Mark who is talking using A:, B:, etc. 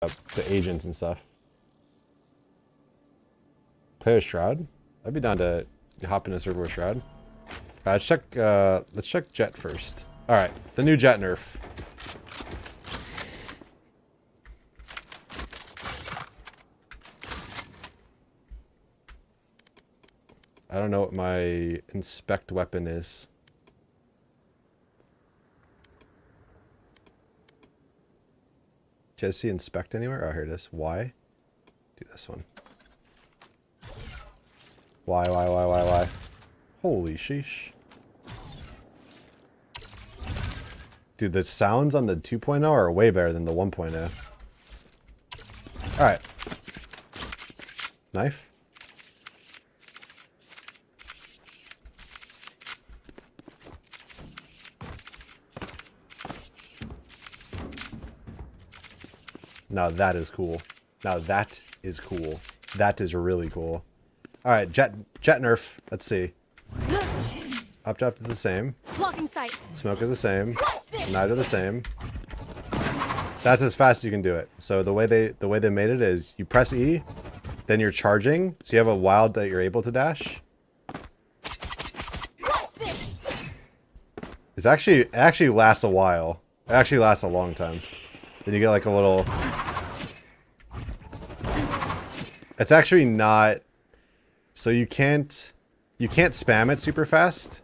A: the agents and stuff. Play a Shroud? I'd be down to hop in a server with Shroud. Let's check Jett first. Alright, the new Jett Nerf. I don't know what my inspect weapon is. Do you guys see inspect anywhere? Oh, here it is. Y? Do this one. Y. Holy sheesh. Dude, the sounds on the 2.0 are way better than the 1.0. Alright. Knife. Now that is cool. Now that is cool. That is really cool. Alright, Jett Nerf. Let's see. Updraft is the same. Smoke is the same. Night are the same. That's as fast as you can do it. So the way they made it is you press E, then you're charging, so you have a wild that you're able to dash. It actually lasts a while. It actually lasts a long time. Then you get like a little... It's actually not... So you can't spam it super fast.